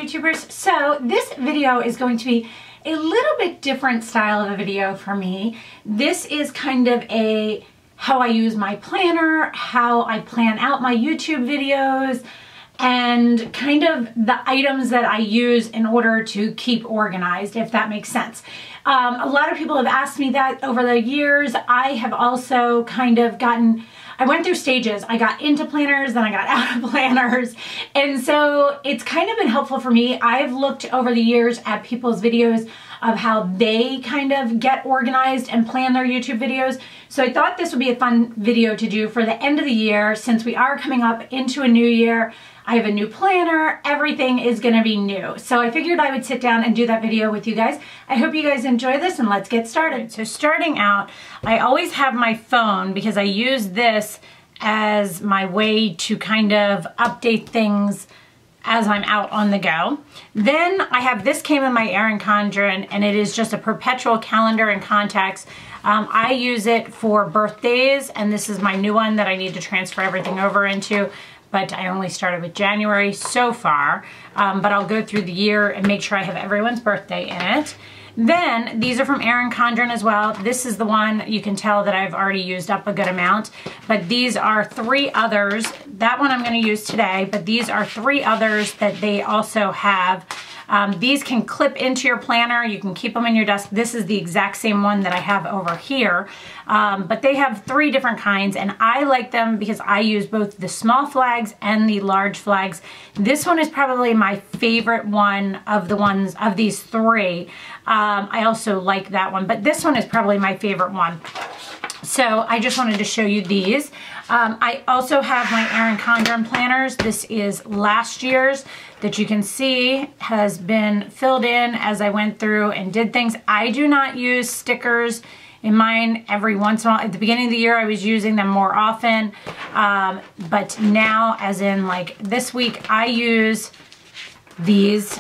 YouTubers. So this video is going to be a little bit different style of a video for me. This is kind of a how I use my planner, how I plan out my YouTube videos, and kind of the items that I use in order to keep organized, if that makes sense. A lot of people have asked me that over the years. I have also kind of I went through stages. I got into planners, then I got out of planners. And so it's kind of been helpful for me. I've looked over the years at people's videos of how they kind of get organized and plan their YouTube videos. So I thought this would be a fun video to do for the end of the year, since we are coming up into a new year. I have a new planner, everything is gonna be new. So I figured I would sit down and do that video with you guys. I hope you guys enjoy this, and let's get started. So starting out, I always have my phone because I use this as my way to kind of update things as I'm out on the go. Then I have this came in my Erin Condren, and it is just a perpetual calendar and contacts. I use it for birthdays, and this is my new one that I need to transfer everything over into. But I only started with January so far, but I'll go through the year and make sure I have everyone's birthday in it. Then these are from Erin Condren as well. This is the one you can tell that I've already used up a good amount, but these are 3 others. That one I'm going to use today, but these are 3 others that they also have. These can clip into your planner. You can keep them in your desk. This is the exact same one that I have over here. But they have 3 different kinds, and I like them because I use both the small flags and the large flags. This one is probably my favorite one of the ones of these 3. I also like that one, but this one is probably my favorite one. So I just wanted to show you these. I also have my Erin Condren planners. This is last year's that you can see has been filled in as I went through and did things. I do not use stickers in mine. Every once in a while. At the beginning of the year, I was using them more often. But now, as in like this week, I use these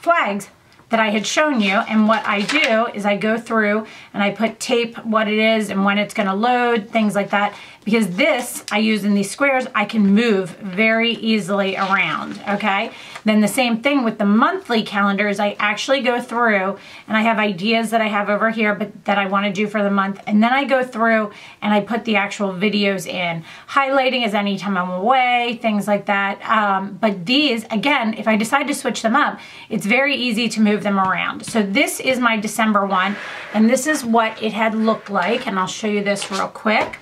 flags that I had shown you, and what I do is I go through and I put tape what it is and when it's going to load, things like that, because this I use in these squares. I can move very easily around. Okay, then the same thing with the monthly calendars. I actually go through and I have ideas that I have over here but that I want to do for the month, and then I go through and I put the actual videos in. Highlighting is anytime I'm away, things like that. But these, again, if I decide to switch them up, it's very easy to move them around. So this is my December one, and this is what it had looked like, and I'll show you this real quick.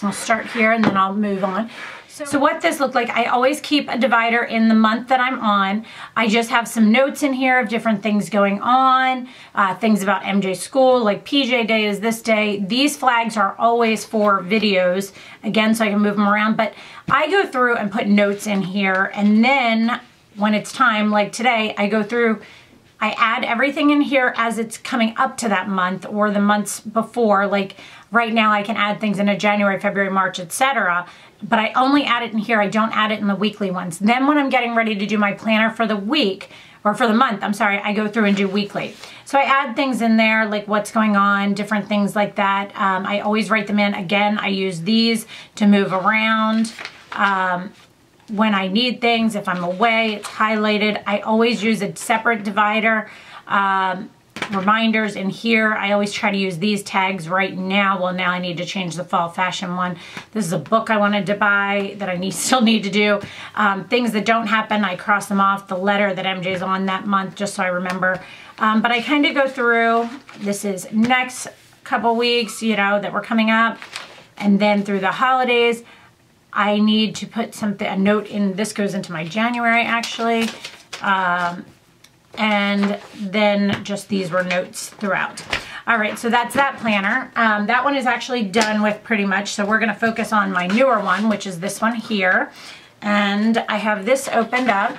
I'll start here and then I'll move on. So what this looked like, I always keep a divider in the month that I'm on. I just have some notes in here of different things going on, things about MJ's school, like PJ day is this day. These flags are always for videos, again, so I can move them around. But I go through and put notes in here, and then when it's time, like today, I go through, I add everything in here as it's coming up to that month or the months before. Like right now I can add things into January, February, March, etc. But I only add it in here. I don't add it in the weekly ones. Then when I'm getting ready to do my planner for the week, or for the month, I'm sorry, I go through and do weekly. So I add things in there like what's going on, different things like that. I always write them in. Again, I use these to move around. When I need things, if I'm away, it's highlighted. I always use a separate divider. Reminders in here. I always try to use these tags right now. Well, now I need to change the fall fashion one. This is a book I wanted to buy that I still need to do. Things that don't happen, I cross them off. The letter that MJ's on that month, just so I remember. But I kind of go through, this is next couple weeks, you know, that we're coming up. And then through the holidays, I need to put something, a note in, this goes into my January actually. And then just these were notes throughout. All right, so that's that planner. That one is actually done with pretty much, so we're gonna focus on my newer one, which is this one here. And I have this opened up.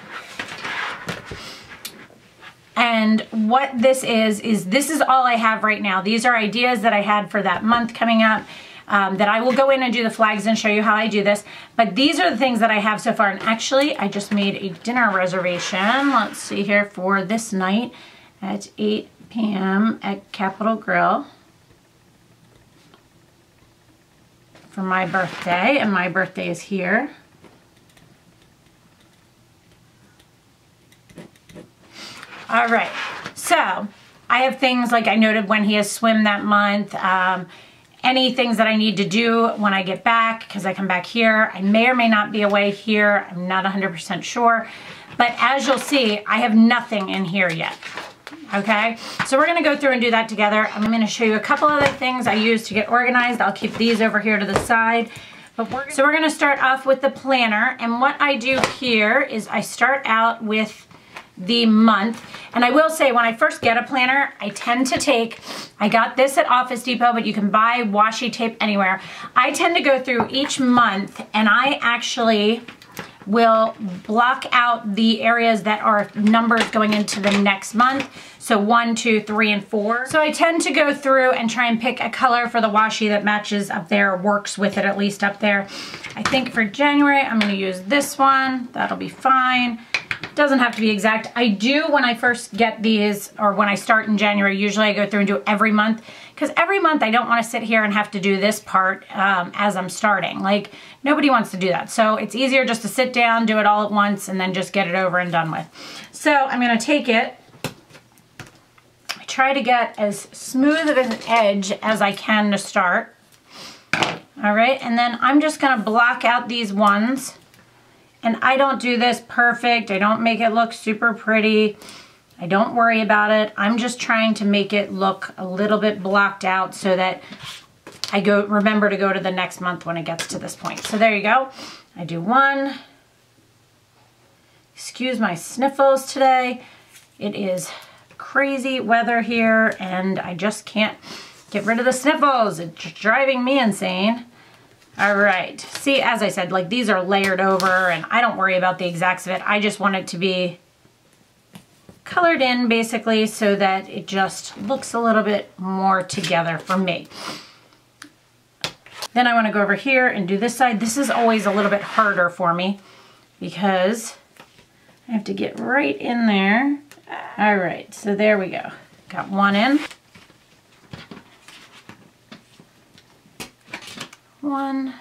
And what this is this is all I have right now. These are ideas that I had for that month coming up. That I will go in and do the flags and show you how I do this. But these are the things that I have so far. And actually, I just made a dinner reservation. Let's see here, for this night at 8 p.m. at Capitol Grill for my birthday. And my birthday is here. All right, so I have things like I noted when he has swim that month, any things that I need to do when I get back, because I come back here. I may or may not be away here. I'm not 100% sure. But as you'll see, I have nothing in here yet. Okay, so we're gonna go through and do that together. I'm gonna show you a couple other things I use to get organized. I'll keep these over here to the side. So we're gonna start off with the planner. And what I do here is I start out with the month. And I will say, when I first get a planner, I tend to take, I got this at Office Depot, but you can buy washi tape anywhere. I tend to go through each month and I actually will block out the areas that are numbers going into the next month. So 1, 2, 3, and 4. So I tend to go through and try and pick a color for the washi that matches up there, works with it at least up there. I think for January, I'm gonna use this one. That'll be fine. Doesn't have to be exact. I do, when I first get these, or when I start in January, usually I go through and do every month, because every month I don't want to sit here and have to do this part as I'm starting. Like, nobody wants to do that. So it's easier just to sit down, do it all at once, and then just get it over and done with. So I'm going to take it. I try to get as smooth of an edge as I can to start. All right, and then I'm just going to block out these ones. And I don't do this perfect. I don't make it look super pretty. I don't worry about it. I'm just trying to make it look a little bit blocked out so that I remember to go to the next month when it gets to this point. So there you go. I do one. Excuse my sniffles today. It is crazy weather here and I just can't get rid of the sniffles. It's driving me insane. All right, see, as I said, like these are layered over and I don't worry about the exacts of it. I just want it to be colored in basically so that it just looks a little bit more together for me. Then I want to go over here and do this side. This is always a little bit harder for me because I have to get right in there. All right, so there we go. Got one in. 1,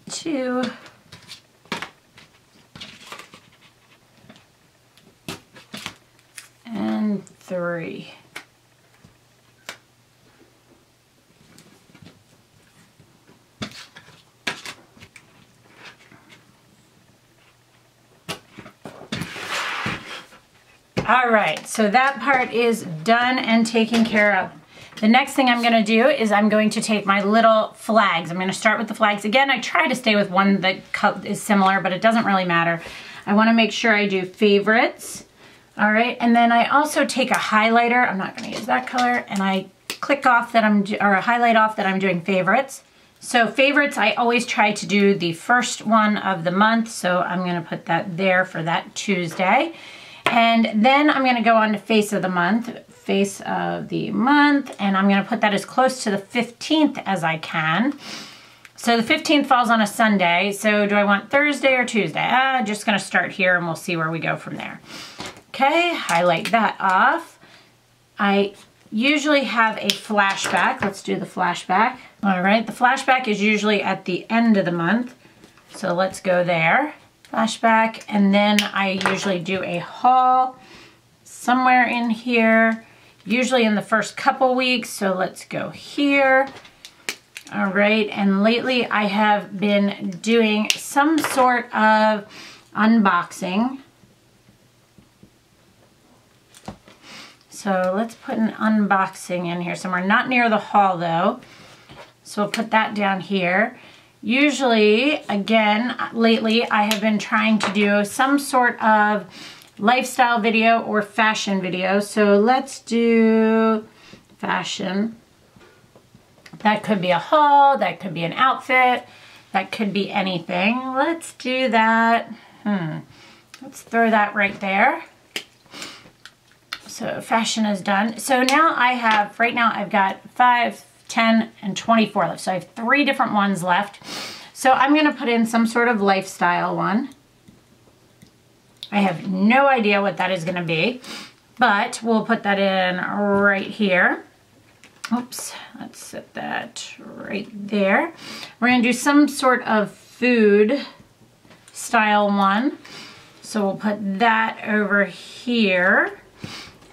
2, and 3. All right, so that part is done and taken care of. The next thing I'm gonna do is I'm going to take my little flags. I'm gonna start with the flags. Again, I try to stay with one that is similar, but it doesn't really matter. I wanna make sure I do favorites. All right, and then I also take a highlighter. I'm not gonna use that color, and I click off that highlight off that I'm doing favorites. So favorites, I always try to do the first one of the month, so I'm gonna put that there for that Tuesday. And then I'm gonna go on to face of the month, and I'm gonna put that as close to the 15th as I can. So the 15th falls on a Sunday, so do I want Thursday or Tuesday? Just gonna start here and we'll see where we go from there. Okay, highlight that off. I usually have a flashback. Let's do the flashback. All right, the flashback is usually at the end of the month, so let's go there. Flashback, and then I usually do a haul somewhere in here, usually in the first couple weeks, so let's go here. All right, and lately I have been doing some sort of unboxing. So let's put an unboxing in here somewhere, not near the haul though. So we'll put that down here. Usually, again, lately I have been trying to do some sort of lifestyle video or fashion video. So let's do fashion. That could be a haul, that could be an outfit, that could be anything. Let's do that. Let's throw that right there. So fashion is done. So now I have, right now I've got 5, 10, and 24 left. So I have 3 different ones left. So I'm gonna put in some sort of lifestyle one. I have no idea what that is gonna be, but we'll put that in right here. Oops, let's set that right there. We're gonna do some sort of food style one. So we'll put that over here.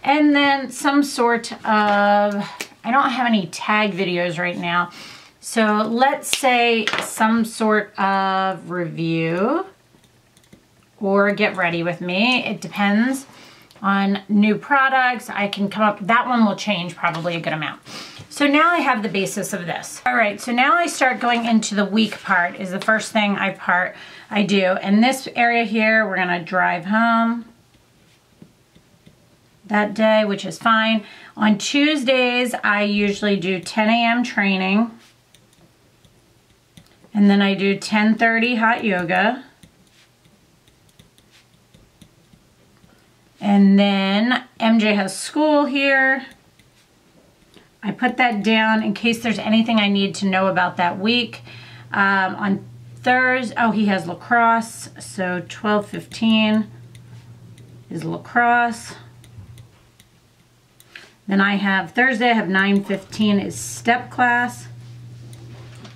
And then some sort of, I don't have any tag videos right now. So let's say some sort of review or get ready with me. It depends on new products. I can come up, that one will change probably a good amount. So now I have the basis of this. All right, so now I start going into the week part is the first thing I do. And this area here, we're gonna drive home that day, which is fine. On Tuesdays, I usually do 10 a.m. training. And then I do 10:30 hot yoga. And then MJ has school here. I put that down in case there's anything I need to know about that week. On Thursday, oh, he has lacrosse, so 12:15 is lacrosse. Then I have Thursday, I have 9:15 is step class.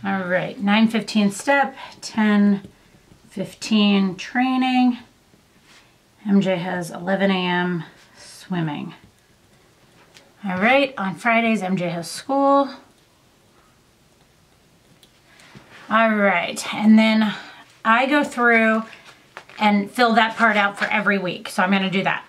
All right, 9:15 step, 10:15 training. MJ has 11 a.m. swimming. All right, on Fridays, MJ has school. All right, and then I go through and fill that part out for every week. So I'm gonna do that.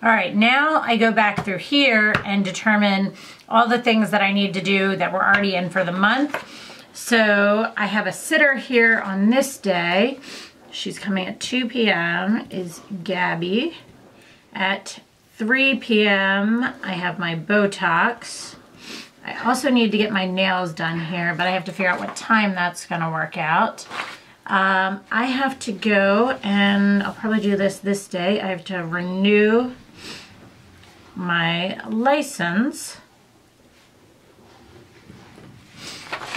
All right, now I go back through here and determine all the things that I need to do that were already in for the month. So I have a sitter here on this day. She's coming at 2 p.m. is Gabby. At 3 p.m. I have my Botox. I also need to get my nails done here, but I have to figure out what time that's gonna work out. I have to go, and I'll probably do this day. I have to renew my license.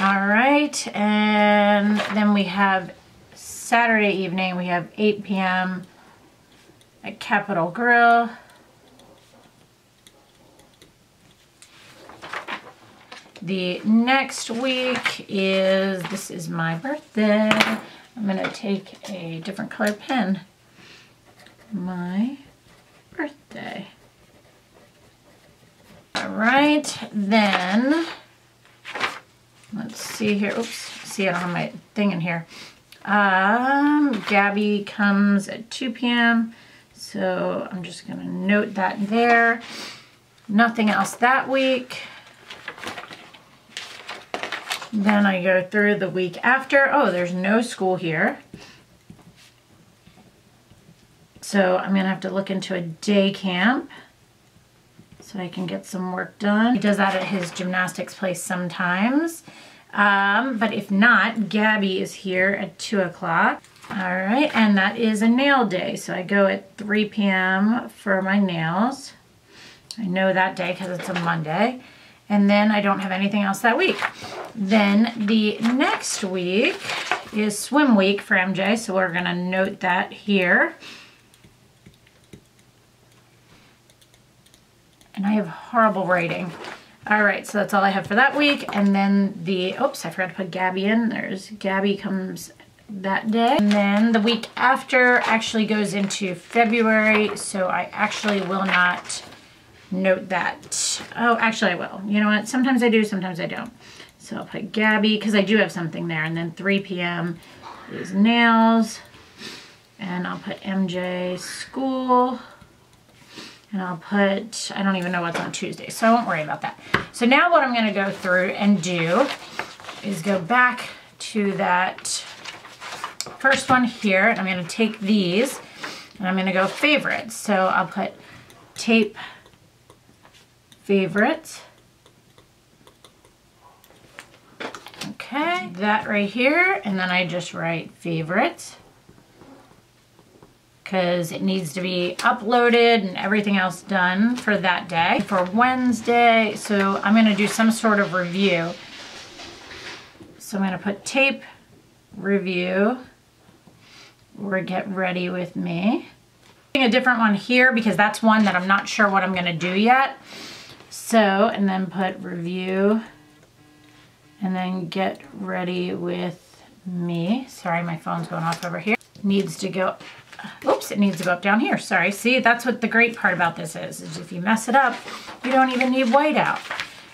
All right, and then we have Saturday evening, we have 8 p.m. at Capitol Grill. The next week is, this is my birthday. I'm gonna take a different color pen. My birthday. All right, then, let's see here. Oops, see, I don't have my thing in here. Gabby comes at 2 p.m. So I'm just gonna note that there. Nothing else that week. Then I go through the week after. Oh, there's no school here. So I'm gonna have to look into a day camp so I can get some work done. He does that at his gymnastics place sometimes. But if not, Gabby is here at 2 o'clock. All right, and that is a nail day. So I go at 3 p.m. for my nails. I know that day because it's a Monday. And then I don't have anything else that week. Then the next week is swim week for MJ, so we're gonna note that here. And I have horrible writing. All right, so that's all I have for that week. And then the, oops, I forgot to put Gabby in. There's Gabby comes that day. And then the week after actually goes into February, so I actually will not note that. Oh, actually I will. You know what? Sometimes I do, sometimes I don't. So I'll put Gabby, because I do have something there. And then 3 p.m. is nails. And I'll put MJ school. And I'll put, I don't even know what's on Tuesday, so I won't worry about that. So now what I'm going to go through and do is go back to that first one here. And I'm going to take these and I'm going to go favorites. So I'll put tape favorites. Okay, that right here. And then I just write favorites. because it needs to be uploaded and everything else done for that day. For Wednesday, so I'm gonna do some sort of review. So I'm gonna put tape review or get ready with me. A different one here because that's one that I'm not sure what I'm gonna do yet. So, and then put review and then get ready with me. Sorry, my phone's going off over here. Needs to go, oops, it needs to go up down here. Sorry, see, that's what the great part about this is if you mess it up, you don't even need whiteout.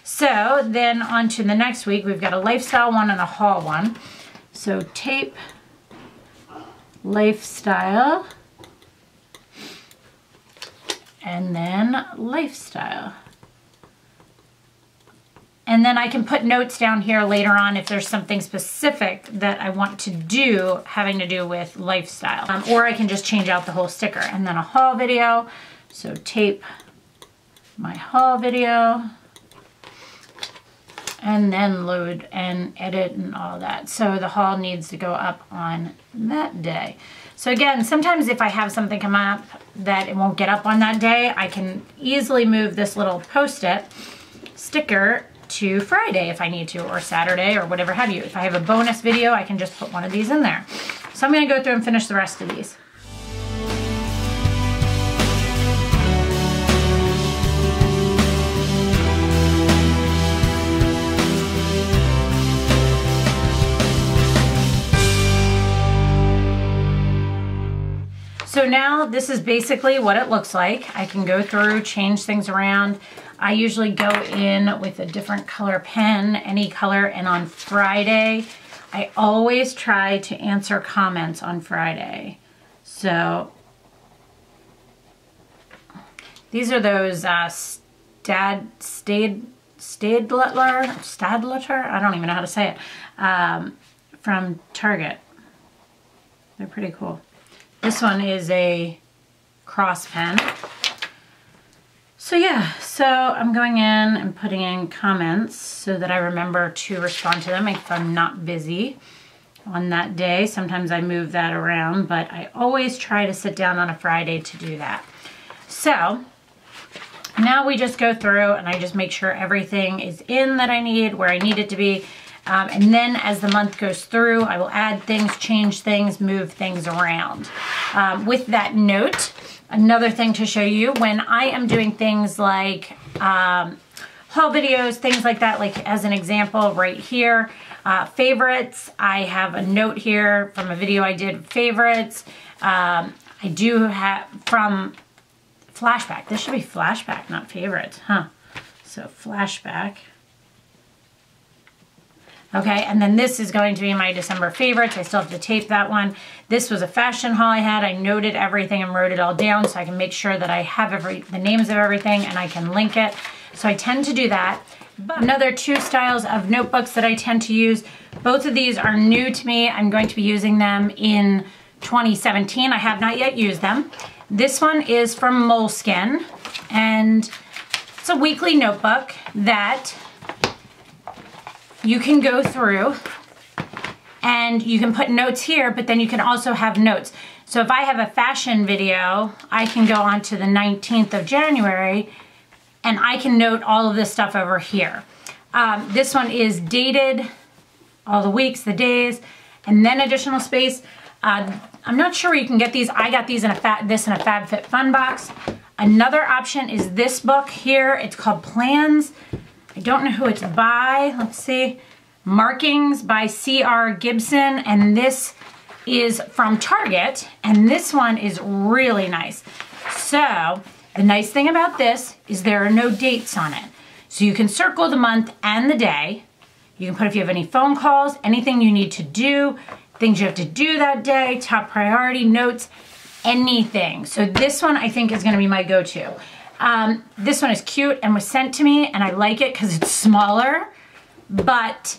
So then on to the next week, we've got a lifestyle one and a haul one. So tape, lifestyle, and then lifestyle. And then I can put notes down here later on if there's something specific that I want to do having to do with lifestyle. Or I can just change out the whole sticker. And then a haul video. So tape my haul video. And then load and edit and all that. So the haul needs to go up on that day. So again, sometimes if I have something come up that it won't get up on that day, I can easily move this little post-it sticker to Friday if I need to, or Saturday, or whatever have you. If I have a bonus video, I can just put one of these in there. So I'm gonna go through and finish the rest of these. So now this is basically what it looks like. I can go through, change things around. I usually go in with a different color pen, any color, and on Friday, I always try to answer comments on Friday. So these are those Staedtler, I don't even know how to say it, from Target. They're pretty cool. This one is a cross pen. So yeah, so I'm going in and putting in comments so that I remember to respond to them if I'm not busy on that day. Sometimes I move that around, but I always try to sit down on a Friday to do that. So now we just go through and I just make sure everything is in that I need, where I need it to be. And then as the month goes through, I will add things, change things, move things around. With that note, another thing to show you, when I am doing things like haul videos, things like that, like as an example right here, favorites, I have a note here from a video I did, favorites. I do have from flashback. This should be flashback, not favorites, huh? So flashback. Okay, and then this is going to be my December favorites. I still have to tape that one. This was a fashion haul I had. I noted everything and wrote it all down so I can make sure that I have the names of everything and I can link it. So I tend to do that. But another two styles of notebooks that I tend to use. Both of these are new to me. I'm going to be using them in 2017. I have not yet used them. This one is from Moleskin, and it's a weekly notebook that you can go through and you can put notes here, but then you can also have notes. So if I have a fashion video, I can go on to the 19th of January and I can note all of this stuff over here. This one is dated, all the weeks, the days, and then additional space. I'm not sure where you can get these. I got these in a FabFitFun box. Another option is this book here. It's called Plans. I don't know who it's by. Let's see. Markings by C.R. Gibson. And this is from Target. And this one is really nice. So the nice thing about this is there are no dates on it. So you can circle the month and the day. You can put if you have any phone calls, anything you need to do, things you have to do that day, top priority, notes, anything. So this one I think is going to be my go-to. This one is cute and was sent to me, and I like it because it's smaller, but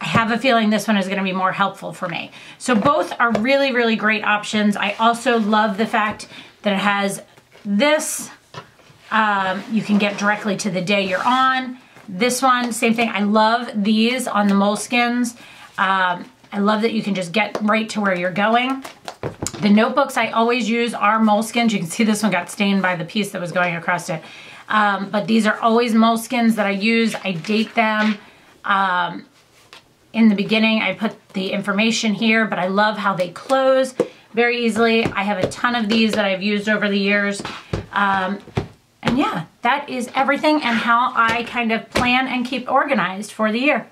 I have a feeling this one is going to be more helpful for me. So both are really, really great options. I also love the fact that it has this. You can get directly to the day you're on. This one, same thing. I love these on the Moleskins. I love that you can just get right to where you're going. The notebooks I always use are Moleskins. You can see this one got stained by the piece that was going across it. But these are always Moleskins that I use. I date them. In the beginning, I put the information here, but I love how they close very easily. I have a ton of these that I've used over the years. And yeah, that is everything and how I kind of plan and keep organized for the year.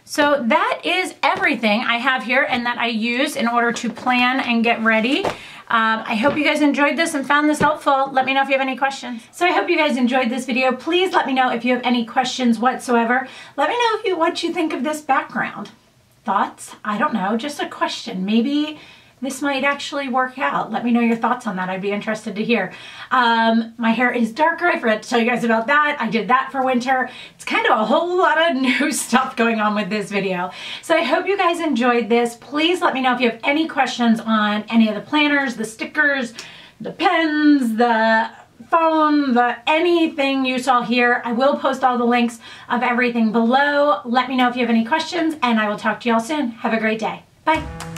So that is everything I have here and that I use in order to plan and get ready. I hope you guys enjoyed this and found this helpful. Let me know if you have any questions. So I hope you guys enjoyed this video. Please let me know if you have any questions whatsoever. Let me know what you think of this background. Thoughts? I don't know, just a question. Maybe this might actually work out. Let me know your thoughts on that. I'd be interested to hear. My hair is darker. I forgot to tell you guys about that. I did that for winter. It's kind of a whole lot of new stuff going on with this video. So I hope you guys enjoyed this. Please let me know if you have any questions on any of the planners, the stickers, the pens, the phone, anything you saw here. I will post all the links of everything below. Let me know if you have any questions and I will talk to y'all soon. Have a great day. Bye.